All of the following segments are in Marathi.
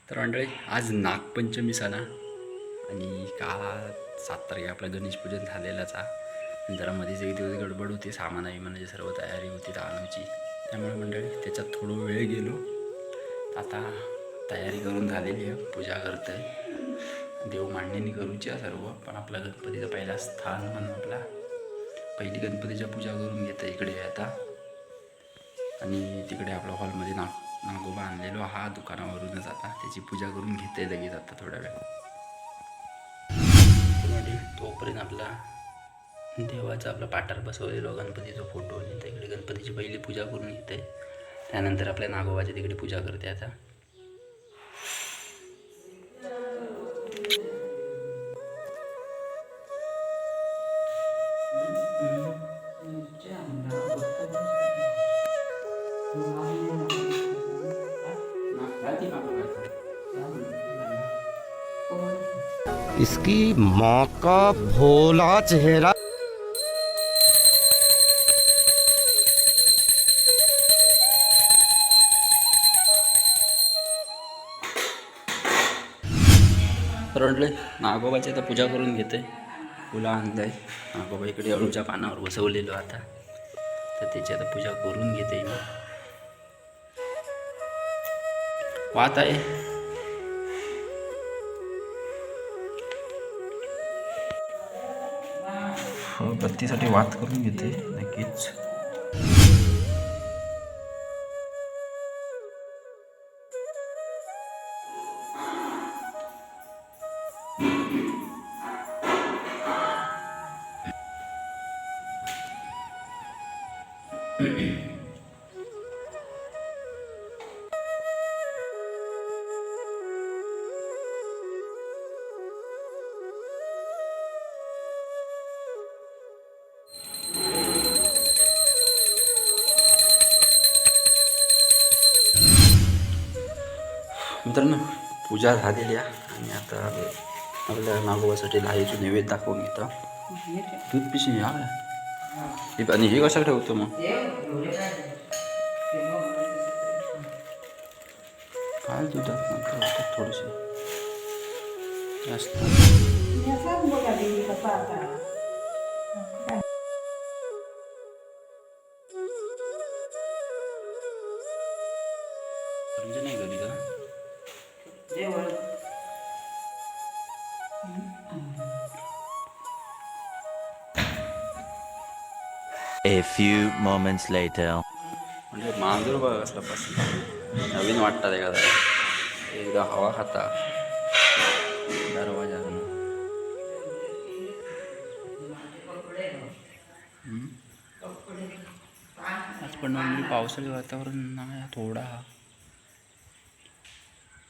तर मंडळी आज नागपंचमी सण आणि काल 7 तारखेला आपलं गणेश पूजन झालेलंच आहे. जरा मध्येच एक दिवस गडबड होती, सामानावी म्हणजे सर्व तयारी होती दानूची, त्यामुळे मंडळी त्याच्यात थोडं वेळ गेलो. आता तयारी करून झालेली आहे, पूजा करत आहे, देव मांडणी करूची आहे सर्व. पण आपला गणपतीचं पहिला स्थान म्हणून आपला पहिली गणपतीच्या पूजा करून घेतं इकडे आता. आणि तिकडे आपल्या हॉलमध्ये नागोबा आणलेलो हा दुकानावरूनच, आता त्याची पूजा करून घेते लगेच आता थोड्या वेळ. तोपर्यंत आपला देवाचा आपला पाटार बसवलेलो गणपतीचा फोटो आणि तिकडे गणपतीची पहिली पूजा करून घेते. त्यानंतर आपल्या नागोबाच्या तिकडे पूजा करते आता. इसकी माँ का भोला चेहरा। तर म्हटलं नागोबाची आता पूजा करून घेते. फुलं आणलंय नागोबा इकडे अळूच्या पानावर बसवलेलो आता, तर त्याची आता पूजा करून घेते मी. वात आहे बत्तीसाठी वात करून घेते नक्कीच. मित्रांनो पूजा झालेली आहे आणि आता आपल्या नागोबासाठी लाईचं नैवेद्य दाखवून घेतो. दूध पिशी हा आणि हे कशा ठेवतो मग काय दुधात नंतर थोडीशी जास्त. म्हणजे नाही घरी का A few moments later. म्हणजे मांजूर बघा कसला पसंत नवीन वाटतात एखादा, एकदा हवा खाता दरवाजा. आज पण म्हणजे पावसाळी वातावरण नाही, थोडा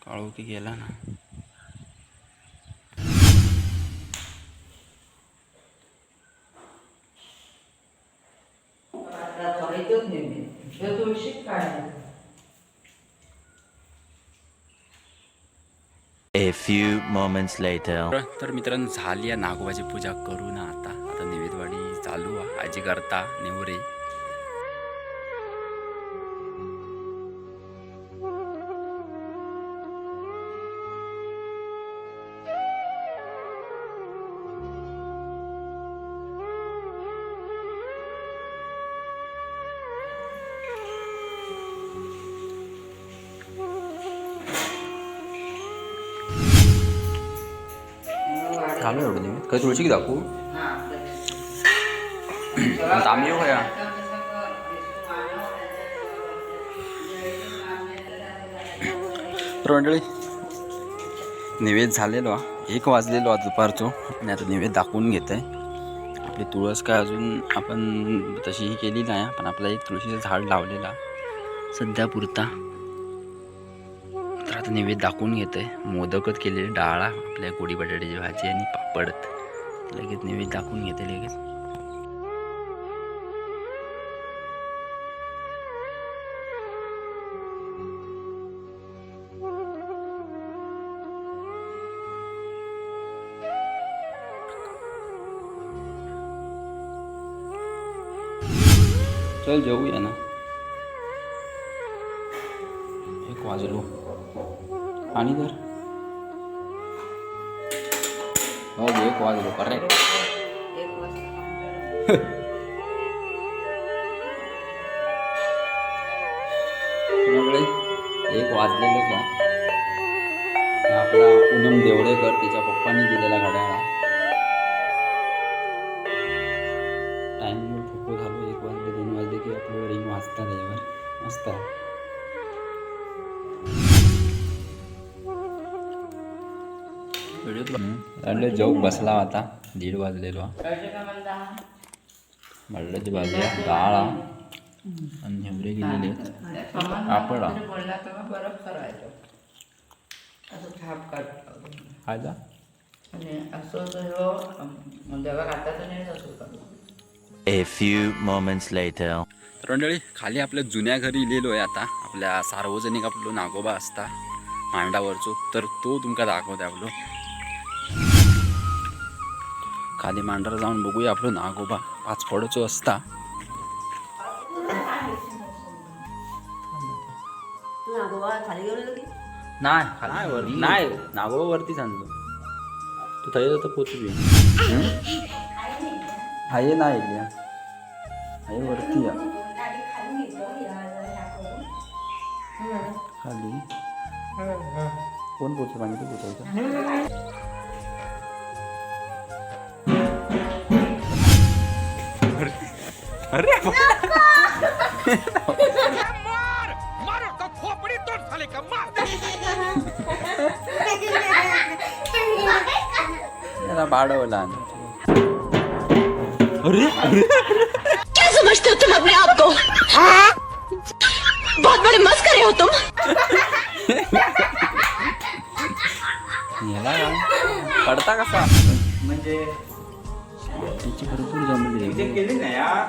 काळोखी गेला ना. A few moments later. तर मित्रांनो झाली आहे नागोबाची पूजा करू ना आता. आता नैवेद्यवाडी चालू आहे, आजी करता नेवरे. चालू एवढं नैवेद्य काही तुळशी की दाखवू आम्ही येऊ का. तर मंडळी नैवेद्य झालेलो 1 वाजलेलो आज दुपारचो आणि आता नैवेद्य दाखवून घेत आहे. आपली तुळस काय अजून आपण तशी ही केली नाही, पण आपला एक तुळशीचं झाड लावलेला सध्या पुरता. तर आता नैवेद्य दाखवून घेत आहे. मोदकच केलेले, डाळा आपल्या कोडी बटाट्याची भाजी आणि पापड. लगेच नैवेद्य दाखवून घेते लगेच. चल जेवूया ना, 1 वाजलो. आणि तर हो 1 वाजलो करेक्ट. सगळे 1 वाजलेलंच आहे. आपला पूनम देवळेकर तिच्या पप्पांनी दिलेला घड्याळा. टाईमवर ठोको झालो. 1 वाजले 2 वाजले की आपलं रिंग वाजतात त्याच्यावर. मस्त आहे. व्हिडिओ जोक बसला आता. 1:30 वाजलेलो. बल्ल्याची भाजी डाळ आणि हेवरे गेलेले पापड खायचा. A few moments later. तर मंडळी खाली आपल्या जुन्या घरी इलेलो आहे आता. आपल्या सार्वजनिक आपलो नागोबा असता मांडावरचो, तर तो तुमका दाखवते. आपलो खाली मांडावर जाऊन बघूया. आपलो नागोबा 5 फळचो असता. नाही नाही नागोबा वरतीच आणलो. तू थंय तर पोचवी हाय नाही हाय वरती या खाली कोण पोचू सांगितलं पोचायचं. अरे बाडवला. अरे क्या समझते हो तुम अपने आप को? बहुत बड़े मस्करे हो तुम. याला पडता कसा म्हणजे तिची भरपूर जमली केली ना यार.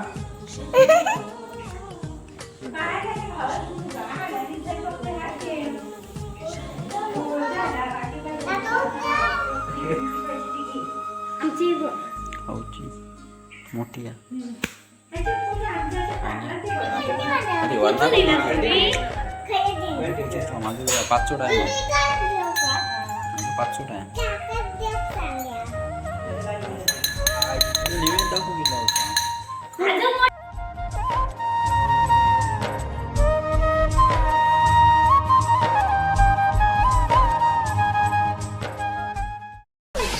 मोठी आहे. माझं 5 चोट आहे. 5 चोट आहे. निवेद दाखवू गेला होता.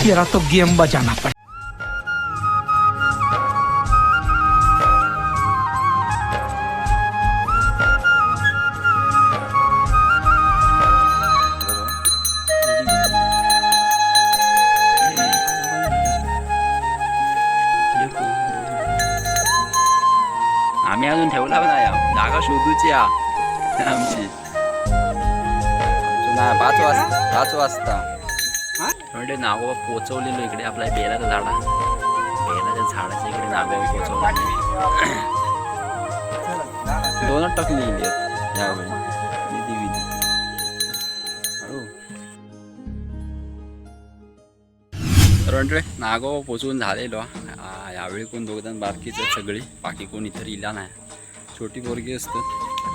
तेरा तो गेम बजाना पड़ा. आम्ही अजून ठेवला पण नाही. जागा शोधूची आमची. नाही 5 वाजता म्हणजे नागोबा पोचवलेलो इकडे आपल्या बेलाच्या झाडाच्या इकडे नागोबा पोचवला. 2च टकली यावेळी विधी. तर म्हणजे नागोबा पोचवून झालेलो. यावेळी कोण 2 जण बाकीच सगळी, बाकी कोण इतर इला नाही. छोटी पोरगी असतात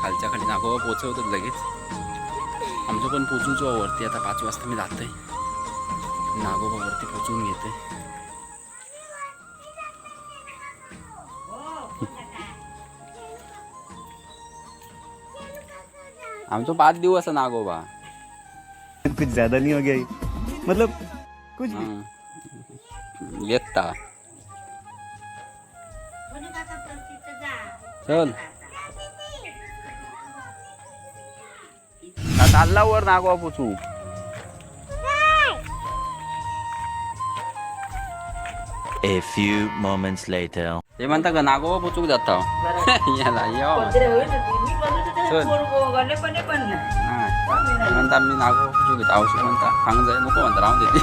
खालच्या खाली नागोबा पोचवतात लगेच. आमचं पण पोचूच वरती. आता 5 वाजता मी जातोय नागोबा वरती पोचवून घेते. आमचं 5 दिवस नागोबा. कुछ ज्यादा नहीं हो गया मतलब कुछ येता चल चालला वर नागोबा पोचू. A few moments later. ते म्हणता का नागोबा पोचूक जाता. याला म्हणता मी नागोबा पोचू घेतो. औषध म्हणता सांग जाय नको म्हणता राहून देते.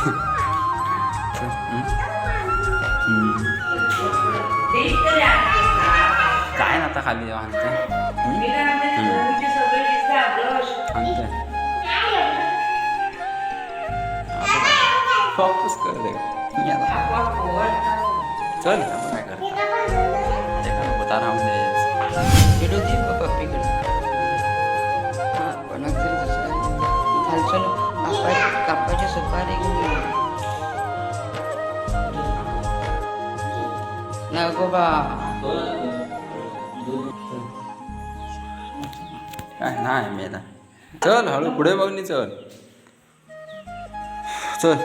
काय ना आता खाली आणते फोकस कर दे. चल काय करता होता राहून दे. नको बा काय नाही मेला. चल हळू पुढे बघ नी चल चल.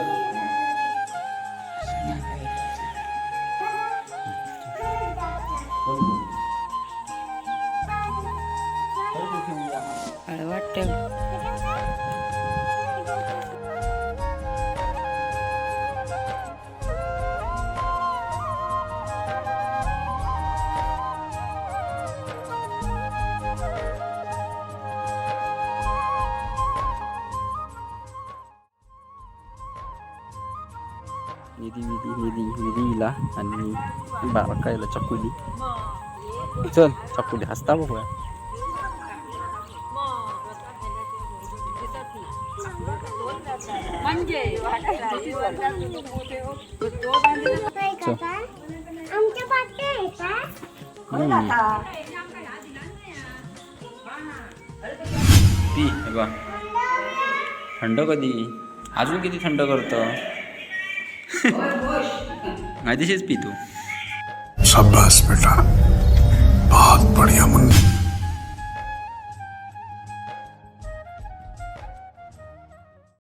निधीला आणि बारकायला चकुली. चल चकुली हसता बघूया. पी हे बा थंड कधी अजून किती थंड करतं. आधीशीच पी तू. शाबाश बेटा, बहुत बढ़िया मुन्ना.